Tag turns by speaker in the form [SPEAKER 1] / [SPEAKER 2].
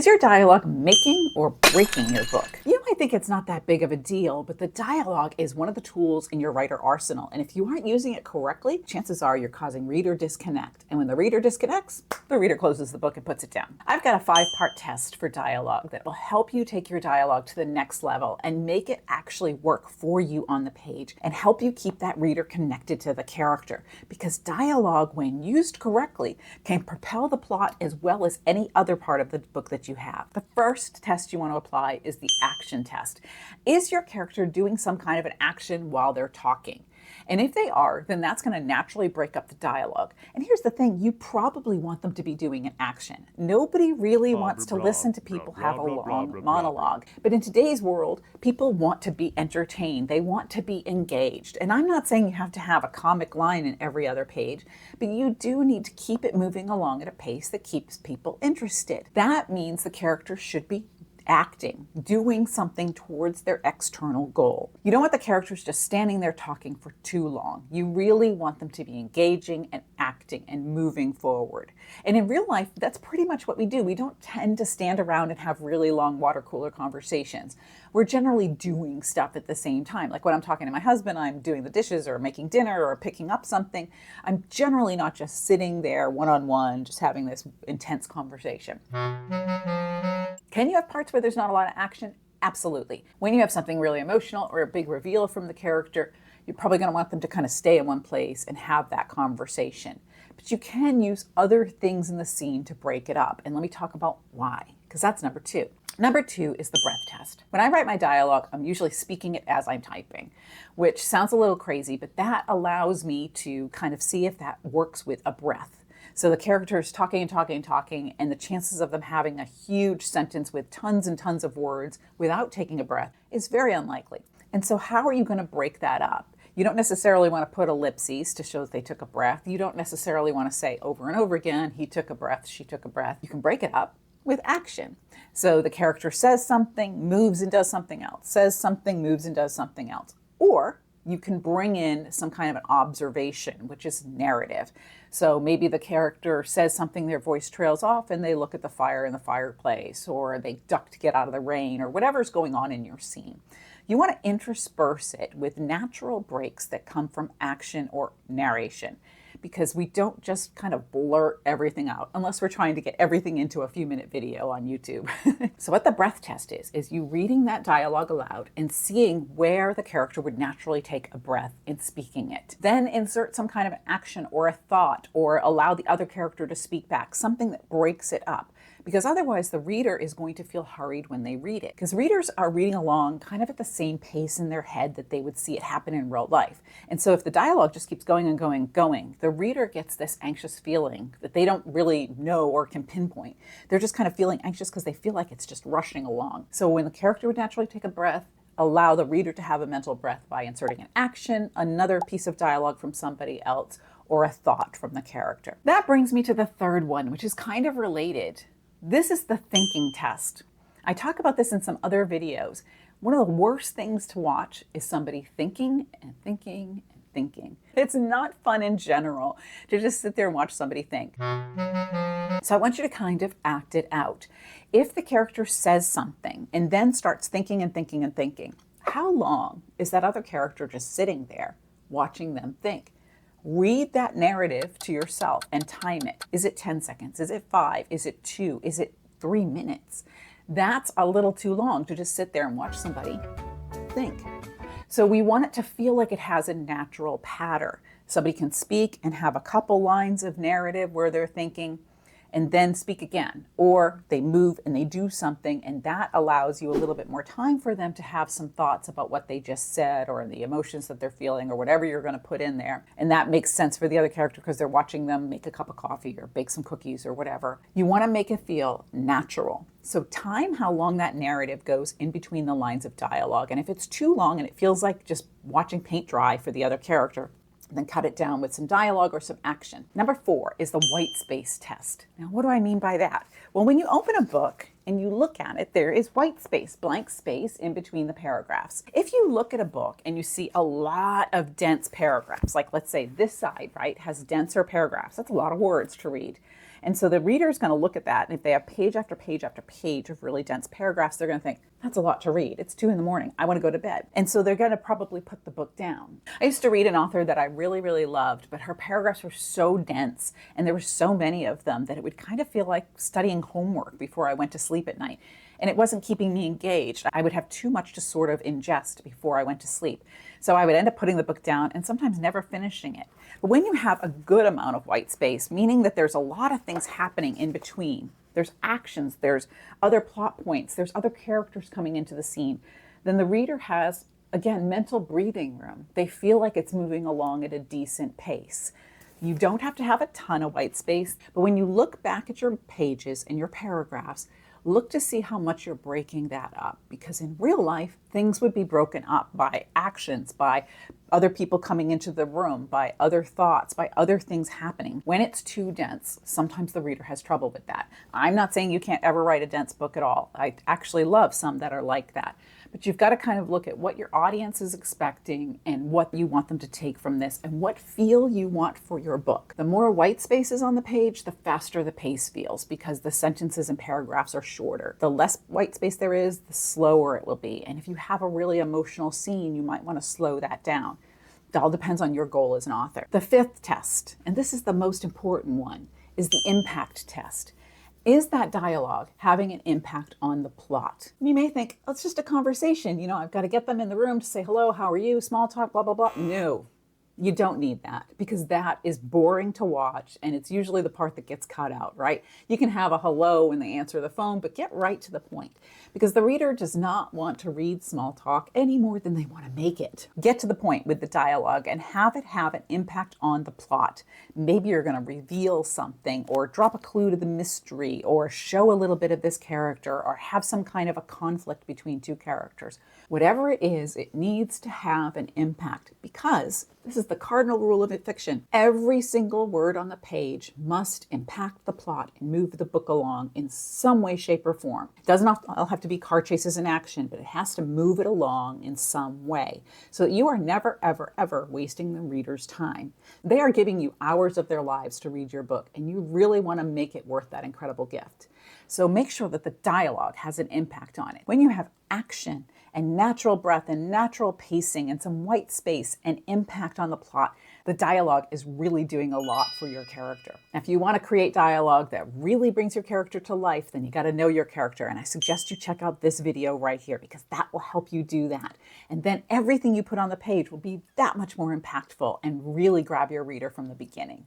[SPEAKER 1] Is your dialogue making or breaking your book? You might think it's not that big of a deal, but the dialogue is one of the tools in your writer arsenal. And if you aren't using it correctly, chances are you're causing reader disconnect. And when the reader disconnects, the reader closes the book and puts it down. I've got a 5-part test for dialogue that will help you take your dialogue to the next level and make it actually work for you on the page and help you keep that reader connected to the character. Because dialogue, when used correctly, can propel the plot as well as any other part of the book that you have. The first test you want to apply is the action test. Is your character doing some kind of an action while they're talking? And if they are, then that's going to naturally break up the dialogue. And here's the thing, you probably want them to be doing an action. Nobody really wants to listen to people have a long monologue. But in today's world, people want to be entertained. They want to be engaged. And I'm not saying you have to have a comic line in every other page, but you do need to keep it moving along at a pace that keeps people interested. That means the character should be acting, doing something towards their external goal. You don't want the characters just standing there talking for too long. You really want them to be engaging and acting and moving forward. And in real life, that's pretty much what we do. We don't tend to stand around and have really long water cooler conversations. We're generally doing stuff at the same time. Like when I'm talking to my husband, I'm doing the dishes or making dinner or picking up something. I'm generally not just sitting there one-on-one, just having this intense conversation. Can you have parts where there's not a lot of action? Absolutely. When you have something really emotional or a big reveal from the character, you're probably going to want them to kind of stay in one place and have that conversation. But you can use other things in the scene to break it up. And let me talk about why, because that's number 2. Number 2 is the breath test. When I write my dialogue, I'm usually speaking it as I'm typing, which sounds a little crazy, but that allows me to kind of see if that works with a breath. So the character is talking and talking and talking, and the chances of them having a huge sentence with tons and tons of words without taking a breath is very unlikely. And so how are you going to break that up? You don't necessarily want to put ellipses to show that they took a breath. You don't necessarily want to say over and over again, he took a breath, she took a breath. You can break it up with action. So the character says something, moves and does something else, says something, moves and does something else. Or you can bring in some kind of an observation, which is narrative. So maybe the character says something, their voice trails off, and they look at the fire in the fireplace, or they duck to get out of the rain, or whatever's going on in your scene. You want to intersperse it with natural breaks that come from action or narration, because we don't just kind of blurt everything out unless we're trying to get everything into a few-minute video on YouTube. So what the breath test is you reading that dialogue aloud and seeing where the character would naturally take a breath in speaking it. Then insert some kind of action or a thought, or allow the other character to speak back, something that breaks it up. Because otherwise the reader is going to feel hurried when they read it. Because readers are reading along kind of at the same pace in their head that they would see it happen in real life. And so if the dialogue just keeps going and going and going, the reader gets this anxious feeling that they don't really know or can pinpoint. They're just kind of feeling anxious because they feel like it's just rushing along. So when the character would naturally take a breath, allow the reader to have a mental breath by inserting an action, another piece of dialogue from somebody else, or a thought from the character. That brings me to the third one, which is kind of related. This is the thinking test. I talk about this in some other videos. One of the worst things to watch is somebody thinking and thinking and thinking. It's not fun in general to just sit there and watch somebody think. So I want you to kind of act it out. If the character says something and then starts thinking and thinking and thinking, how long is that other character just sitting there watching them think? Read that narrative to yourself and time it. Is it 10 seconds? Is it 5? Is it 2? Is it 3 minutes? That's a little too long to just sit there and watch somebody think. So we want it to feel like it has a natural pattern. Somebody can speak and have a couple lines of narrative where they're thinking and then speak again, or they move and they do something, and that allows you a little bit more time for them to have some thoughts about what they just said or the emotions that they're feeling or whatever you're going to put in there. And that makes sense for the other character because they're watching them make a cup of coffee or bake some cookies or whatever. You want to make it feel natural. So time how long that narrative goes in between the lines of dialogue. And if it's too long and it feels like just watching paint dry for the other character, then cut it down with some dialogue or some action. Number 4 is the white space test. Now, what do I mean by that? Well, when you open a book and you look at it, there is white space, blank space in between the paragraphs. If you look at a book and you see a lot of dense paragraphs, like let's say this side, right, has denser paragraphs, that's a lot of words to read. And so the reader is going to look at that, and if they have page after page after page of really dense paragraphs, they're going to think, that's a lot to read. It's 2 a.m. I want to go to bed. And so they're going to probably put the book down. I used to read an author that I really, really loved, but her paragraphs were so dense and there were so many of them that it would kind of feel like studying homework before I went to sleep at night. And it wasn't keeping me engaged. I would have too much to sort of ingest before I went to sleep. So I would end up putting the book down and sometimes never finishing it. But when you have a good amount of white space, meaning that there's a lot of things happening in between, there's actions, there's other plot points, there's other characters coming into the scene, then the reader has, again, mental breathing room. They feel like it's moving along at a decent pace. You don't have to have a ton of white space, but when you look back at your pages and your paragraphs, look to see how much you're breaking that up, because in real life, things would be broken up by actions, by other people coming into the room, by other thoughts, by other things happening. When it's too dense, sometimes the reader has trouble with that. I'm not saying you can't ever write a dense book at all. I actually love some that are like that. But you've got to kind of look at what your audience is expecting and what you want them to take from this and what feel you want for your book. The more white spaces on the page, the faster the pace feels because the sentences and paragraphs are shorter. The less white space there is, the slower it will be. And if you have a really emotional scene, you might want to slow that down. It all depends on your goal as an author. The fifth test, and this is the most important one, is the impact test. Is that dialogue having an impact on the plot? You may think, oh, it's just a conversation. I've got to get them in the room to say, hello, how are you? Small talk, blah, blah, blah. No, you don't need that because that is boring to watch. And it's usually the part that gets cut out, right? You can have a hello when they answer the phone, but get right to the point because the reader does not want to read small talk any more than they want to make it. Get to the point with the dialogue and have it have an impact on the plot. Maybe you're going to reveal something or drop a clue to the mystery or show a little bit of this character or have some kind of a conflict between two characters. Whatever it is, it needs to have an impact because this is the cardinal rule of fiction. Every single word on the page must impact the plot and move the book along in some way, shape, or form. It doesn't all have to be car chases in action, but it has to move it along in some way so that you are never, ever, ever wasting the reader's time. They are giving you hours of their lives to read your book, and you really want to make it worth that incredible gift. So make sure that the dialogue has an impact on it. When you have action and natural breath and natural pacing and some white space and impact on the plot, the dialogue is really doing a lot for your character. Now, if you want to create dialogue that really brings your character to life, then you got to know your character. And I suggest you check out this video right here because that will help you do that. And then everything you put on the page will be that much more impactful and really grab your reader from the beginning.